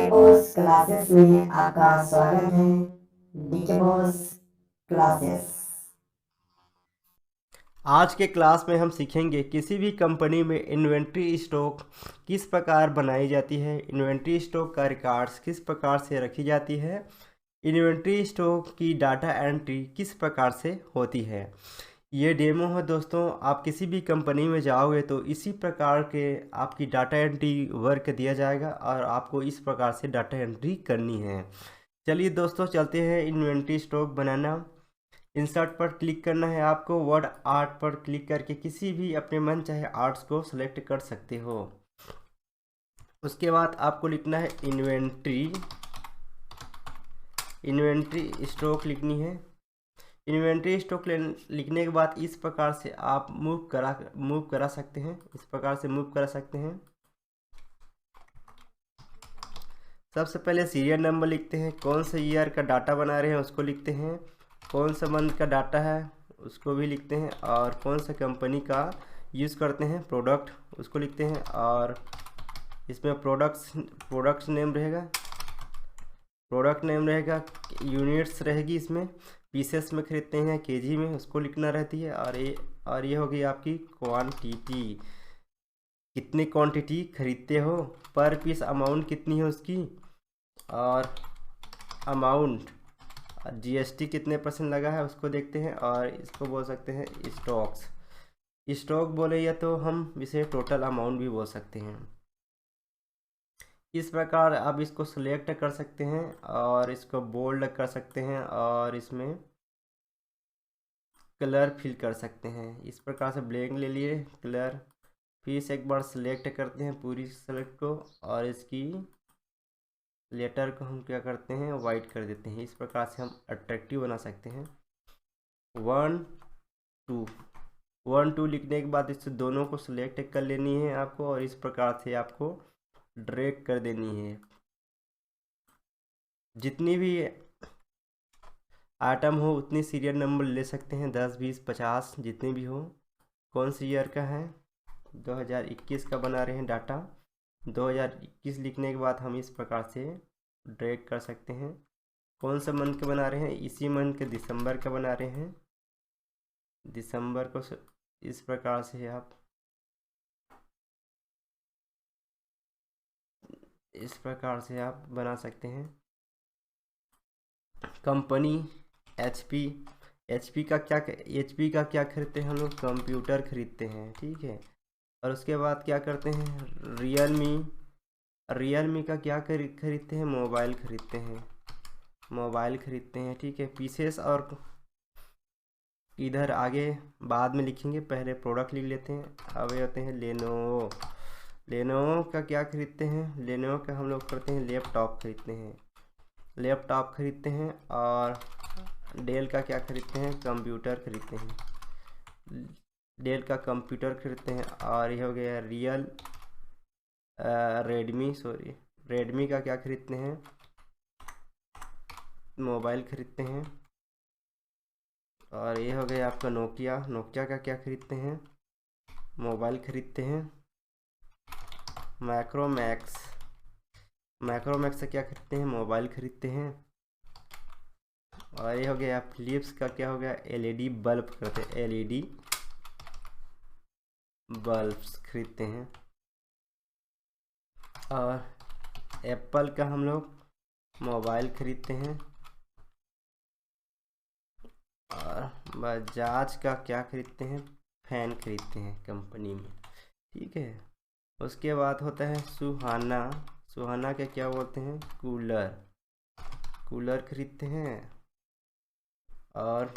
Boss classes में आपका स्वागत है। DK boss classes. आज के क्लास में हम सीखेंगे किसी भी कंपनी में इन्वेंट्री स्टॉक किस प्रकार बनाई जाती है, इन्वेंट्री स्टॉक का रिकॉर्ड्स किस प्रकार से रखी जाती है, इन्वेंट्री स्टॉक की डाटा एंट्री किस प्रकार से होती है। ये डेमो है दोस्तों। आप किसी भी कंपनी में जाओगे तो इसी प्रकार के आपकी डाटा एंट्री वर्क दिया जाएगा और आपको इस प्रकार से डाटा एंट्री करनी है। चलिए दोस्तों चलते हैं इन्वेंट्री स्टॉक बनाना। इंसर्ट पर क्लिक करना है आपको। वर्ड आर्ट पर क्लिक करके किसी भी अपने मन चाहे आर्ट्स को सेलेक्ट कर सकते हो। उसके बाद आपको लिखना है इन्वेंट्री स्टॉक लिखनी है। इन्वेंट्री स्टॉक लिखने के बाद इस प्रकार से आप मूव करा सकते हैं, इस प्रकार से मूव करा सकते हैं। सबसे पहले सीरियल नंबर लिखते हैं, कौन से ईयर का डाटा बना रहे हैं उसको लिखते हैं, कौन सा मंथ का डाटा है उसको भी लिखते हैं, और कौन सा कंपनी का यूज़ करते हैं प्रोडक्ट उसको लिखते हैं। और इसमें प्रोडक्ट्स नेम रहेगा, यूनिट्स रहेगी, इसमें पीसेस में खरीदते हैं केजी में उसको लिखना रहती है। और ये होगी आपकी क्वांटिटी, कितनी क्वांटिटी खरीदते हो, पर पीस अमाउंट कितनी है उसकी, और अमाउंट जीएसटी कितने परसेंट लगा है उसको देखते हैं। और इसको बोल सकते हैं स्टॉक बोले या तो हम इसे टोटल अमाउंट भी बोल सकते हैं। इस प्रकार आप इसको सिलेक्ट कर सकते हैं और इसको बोल्ड कर सकते हैं और इसमें कलर फिल कर सकते हैं। इस प्रकार से ब्लैंक ले लिए कलर, फिर से एक बार सिलेक्ट करते हैं पूरी सेलेक्ट को और इसकी लेटर को हम क्या करते हैं वाइट कर देते हैं। इस प्रकार से हम अट्रैक्टिव बना सकते हैं। 1 2 लिखने के बाद इससे दोनों को सिलेक्ट कर लेनी है आपको और इस प्रकार से आपको ड्रैग कर देनी है। जितनी भी आइटम हो उतनी सीरियल नंबर ले सकते हैं, 10 20 50 जितने भी हो। कौन सी ईयर का है, 2021 का बना रहे हैं डाटा। 2021 लिखने के बाद हम इस प्रकार से ड्रैग कर सकते हैं। कौन सा मंथ का बना रहे हैं, इसी मंथ के दिसंबर का बना रहे हैं, दिसंबर को इस प्रकार से आप बना सकते हैं। कंपनी एचपी का क्या खरीदते हैं हम लोग, कंप्यूटर खरीदते हैं, ठीक है। और उसके बाद क्या करते हैं, रियलमी का क्या खरीदते हैं, मोबाइल खरीदते हैं, ठीक है। पीसेस और इधर आगे बाद में लिखेंगे, पहले प्रोडक्ट लिख लेते हैं। अब ये होते हैं लेनोवो का क्या खरीदते हैं, लेनोवो का हम लोग करते हैं लैपटॉप खरीदते हैं। और डेल का क्या खरीदते हैं, कंप्यूटर खरीदते हैं, डेल का कंप्यूटर खरीदते हैं। और ये हो गया रेडमी का क्या खरीदते हैं, मोबाइल खरीदते हैं। और ये हो गया आपका नोकिया का क्या खरीदते हैं, मोबाइल खरीदते हैं। मैक्रोमैक्स से क्या खरीदते हैं, मोबाइल खरीदते हैं। और ये हो गया फिलिप्स का क्या हो गया, एलईडी बल्ब करते हैं, एलईडी बल्ब्स खरीदते हैं। और एप्पल का हम लोग मोबाइल खरीदते हैं। और बजाज का क्या खरीदते हैं, फैन खरीदते हैं कंपनी में, ठीक है। उसके बाद होता है सुहाना के क्या बोलते हैं, कूलर खरीदते हैं। और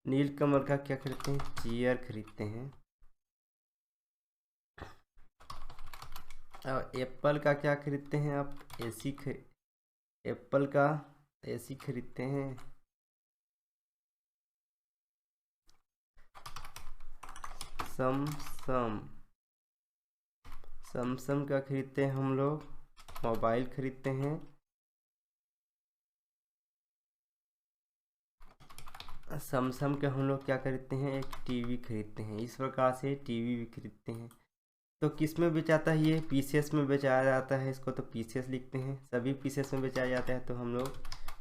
नीलकमल का क्या खरीदते हैं, चेयर खरीदते हैं। और एप्पल का क्या खरीदते हैं आप, एप्पल का एसी खरीदते हैं। सैमसंग का खरीदते हैं हम लोग, मोबाइल खरीदते हैं। सैमसंग के हम लोग क्या खरीदते हैं, एक टीवी खरीदते हैं। इस प्रकार से टीवी भी खरीदते हैं। तो किस में बेचाता है ये? पीसीएस में बेचाया जाता है इसको, तो पीसीएस लिखते हैं। सभी पीसीएस में बेचाया जाता है तो हम लोग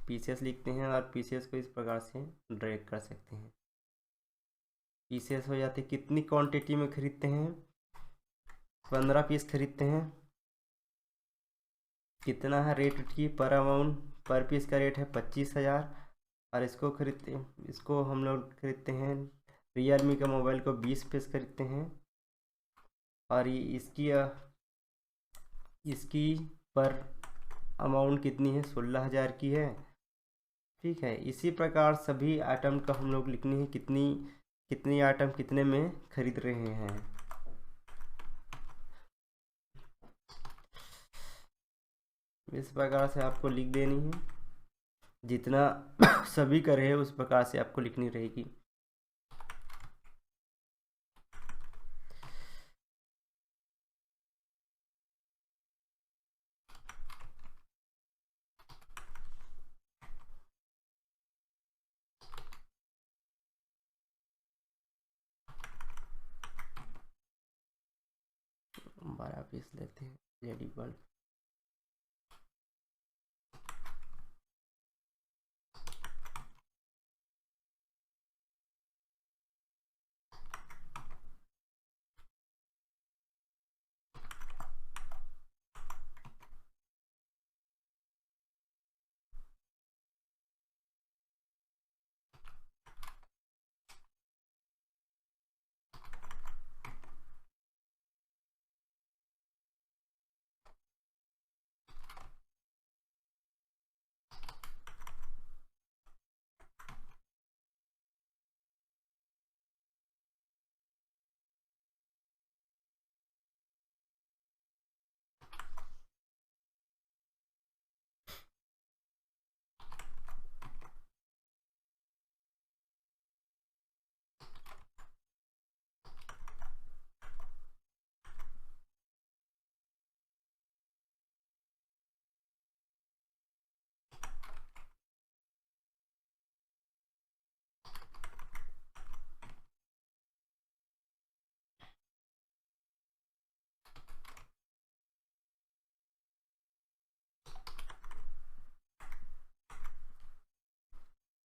पीसीएस लिखते हैं और पीसीएस को इस प्रकार से ड्रैग कर सकते हैं। पीसीएस हो जाते, कितनी क्वांटिटी में खरीदते हैं? 15 पीस खरीदते हैं। कितना है रेट की पर अमाउंट? पर पीस का रेट है 25,000। और इसको हम लोग खरीदते हैं, रियलमी का मोबाइल को 20 पीस खरीदते हैं। और इसकी पर अमाउंट कितनी है? 16,000 की है। ठीक है, इसी प्रकार सभी आइटम का हम लोग लिखनी है, कितनी कितनी आइटम कितने में खरीद रहे हैं। इस प्रकार से आपको लिख देनी है, जितना सभी का रहे उस प्रकार से आपको लिखनी रहेगी। बारह पीस लेते हैं लेडी बल्ब।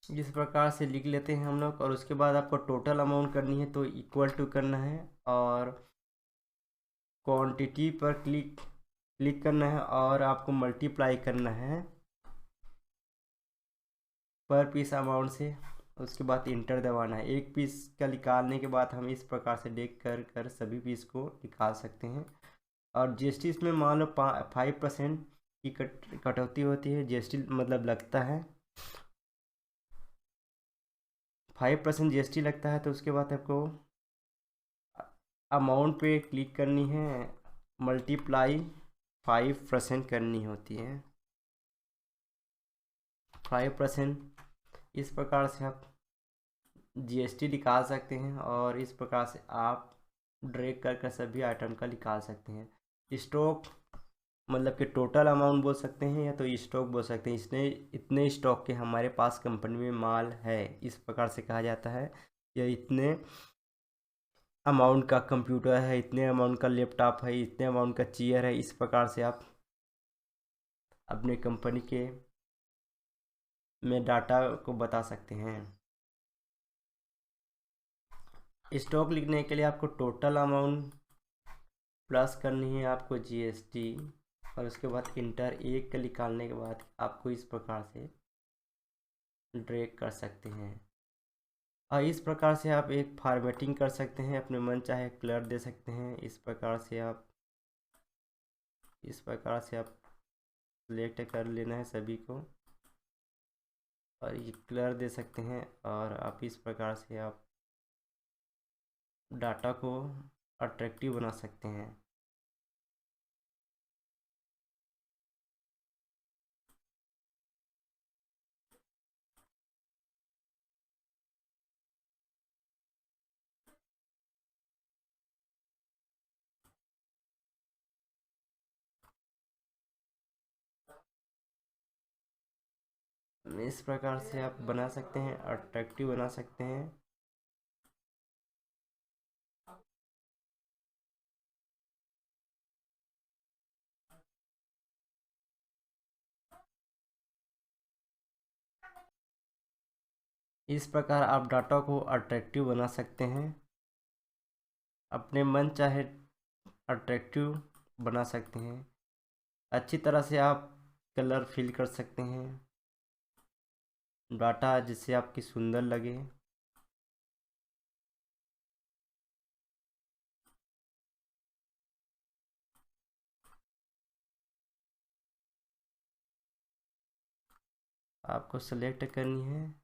इस प्रकार से लिख लेते हैं हम लोग। और उसके बाद आपको टोटल अमाउंट करनी है, तो इक्वल टू करना है और क्वांटिटी पर क्लिक करना है और आपको मल्टीप्लाई करना है पर पीस अमाउंट से। उसके बाद इंटर दबाना है। एक पीस का निकालने के बाद हम इस प्रकार से देख कर सभी पीस को निकाल सकते हैं। और जीएसटी इसमें मान लो 5% की कटौती होती है। जीएसटी मतलब लगता है 5% जीएसटी लगता है। तो उसके बाद आपको अमाउंट पे क्लिक करनी है, मल्टीप्लाई 5% करनी होती है। 5% इस प्रकार से आप जीएसटी निकाल सकते हैं और इस प्रकार से आप ड्रैग कर सभी आइटम का निकाल सकते हैं। स्टॉक मतलब कि टोटल अमाउंट बोल सकते हैं या तो स्टॉक बोल सकते हैं। इसने इतने स्टॉक के हमारे पास कंपनी में माल है, इस प्रकार से कहा जाता है। या इतने अमाउंट का कंप्यूटर है, इतने अमाउंट का लैपटॉप है, इतने अमाउंट का चेयर है। इस प्रकार से आप अपने कंपनी के में डाटा को बता सकते हैं। स्टॉक लिखने के लिए आपको टोटल अमाउंट प्लस करनी है आपको जीएसटी और उसके बाद इंटर एक का निकालने के बाद आपको इस प्रकार से ड्रैग कर सकते हैं। और इस प्रकार से आप एक फॉर्मेटिंग कर सकते हैं, अपने मन चाहे कलर दे सकते हैं। इस प्रकार से आप सिलेक्ट कर लेना है सभी को और ये कलर दे सकते हैं। और आप इस प्रकार से आप डाटा को अट्रैक्टिव बना सकते हैं। इस प्रकार से आप बना सकते हैं, अट्रैक्टिव बना सकते हैं। इस प्रकार आप डाटा को अट्रैक्टिव बना सकते हैं, अपने मन चाहे अट्रैक्टिव बना सकते हैं। अच्छी तरह से आप कलर फिल कर सकते हैं डाटा, जिससे आपकी सुंदर लगे। आपको सेलेक्ट करनी है,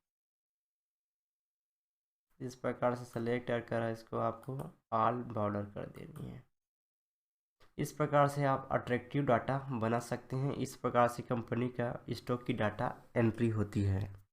इस प्रकार से सेलेक्ट कर इसको आपको ऑल बॉर्डर कर देनी है। इस प्रकार से आप अट्रैक्टिव डाटा बना सकते हैं। इस प्रकार से कंपनी का स्टॉक की डाटा एंट्री होती है।